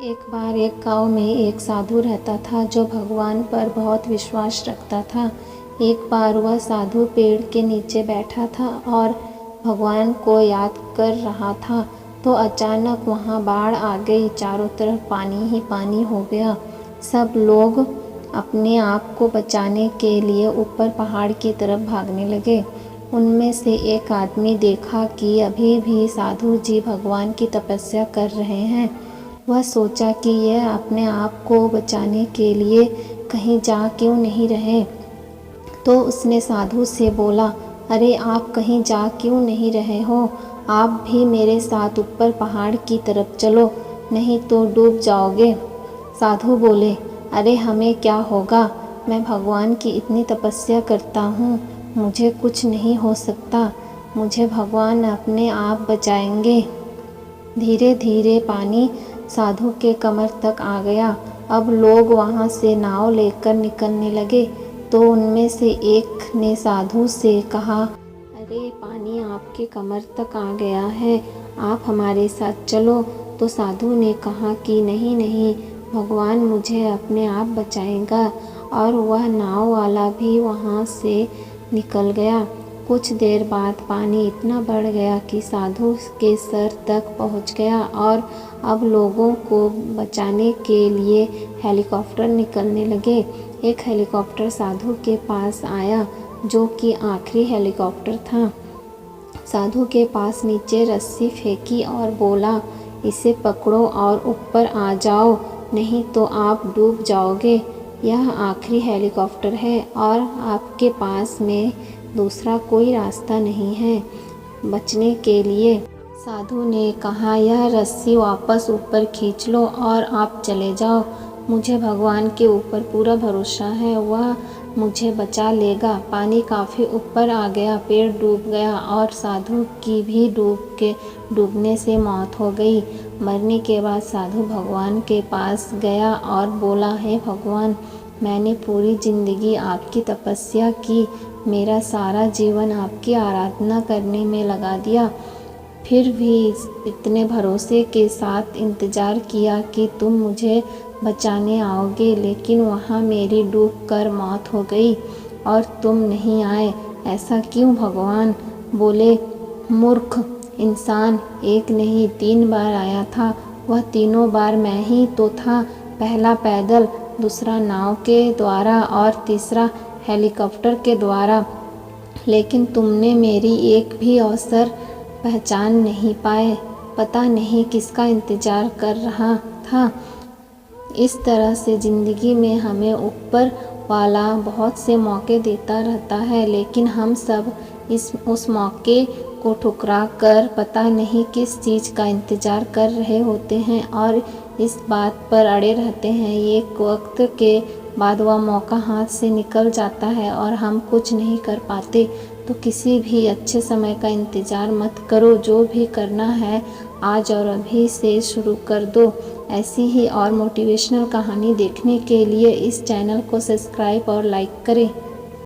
एक बार एक गांव में एक साधु रहता था जो भगवान पर बहुत विश्वास रखता था। एक बार वह साधु पेड़ के नीचे बैठा था और भगवान को याद कर रहा था, तो अचानक वहाँ बाढ़ आ गई। चारों तरफ पानी ही पानी हो गया। सब लोग अपने आप को बचाने के लिए ऊपर पहाड़ की तरफ भागने लगे। उनमें से एक आदमी देखा कि अभी भी साधु जी भगवान की तपस्या कर रहे हैं। वह सोचा कि यह अपने आप को बचाने के लिए कहीं जा क्यों नहीं रहे। तो उसने साधु से बोला, अरे आप कहीं जा क्यों नहीं रहे हो? आप भी मेरे साथ ऊपर पहाड़ की तरफ चलो, नहीं तो डूब जाओगे। साधु बोले, अरे हमें क्या होगा, मैं भगवान की इतनी तपस्या करता हूँ, मुझे कुछ नहीं हो सकता, मुझे भगवान अपने आप बचाएंगे। धीरे धीरे पानी साधु के कमर तक आ गया। अब लोग वहाँ से नाव लेकर निकलने लगे, तो उनमें से एक ने साधु से कहा, अरे पानी आपके कमर तक आ गया है, आप हमारे साथ चलो। तो साधु ने कहा कि नहीं नहीं, भगवान मुझे अपने आप बचाएगा। और वह नाव वाला भी वहाँ से निकल गया। कुछ देर बाद पानी इतना बढ़ गया कि साधु के सर तक पहुँच गया और अब लोगों को बचाने के लिए हेलीकॉप्टर निकलने लगे। एक हेलीकॉप्टर साधु के पास आया, जो कि आखिरी हेलीकॉप्टर था। साधु के पास नीचे रस्सी फेंकी और बोला, इसे पकड़ो और ऊपर आ जाओ, नहीं तो आप डूब जाओगे। यह आखिरी हेलीकॉप्टर है और आपके पास में दूसरा कोई रास्ता नहीं है बचने के लिए। साधु ने कहा, यह रस्सी वापस ऊपर खींच लो और आप चले जाओ। मुझे भगवान के ऊपर पूरा भरोसा है, वह मुझे बचा लेगा। पानी काफ़ी ऊपर आ गया, पेड़ डूब गया और साधु की भी डूबने से मौत हो गई। मरने के बाद साधु भगवान के पास गया और बोला, हे भगवान, मैंने पूरी ज़िंदगी आपकी तपस्या की, मेरा सारा जीवन आपकी आराधना करने में लगा दिया, फिर भी इतने भरोसे के साथ इंतज़ार किया कि तुम मुझे बचाने आओगे, लेकिन वहाँ मेरी डूबकर मौत हो गई और तुम नहीं आए। ऐसा क्यों भगवान? बोले, मूर्ख इंसान, एक नहीं 3 बार आया था। वह तीनों बार मैं ही तो था, पहला पैदल, दूसरा नाव के द्वारा और तीसरा हेलीकॉप्टर के द्वारा, लेकिन तुमने मेरी एक भी अवसर पहचान नहीं पाए। पता नहीं किसका इंतज़ार कर रहा था। इस तरह से ज़िंदगी में हमें ऊपर वाला बहुत से मौके देता रहता है, लेकिन हम सब उस मौके को ठुकरा कर पता नहीं किस चीज़ का इंतज़ार कर रहे होते हैं और इस बात पर अड़े रहते हैं। एक वक्त के बाद वह मौका हाथ से निकल जाता है और हम कुछ नहीं कर पाते। तो किसी भी अच्छे समय का इंतज़ार मत करो, जो भी करना है आज और अभी से शुरू कर दो। ऐसी ही और मोटिवेशनल कहानी देखने के लिए इस चैनल को सब्सक्राइब और लाइक करें।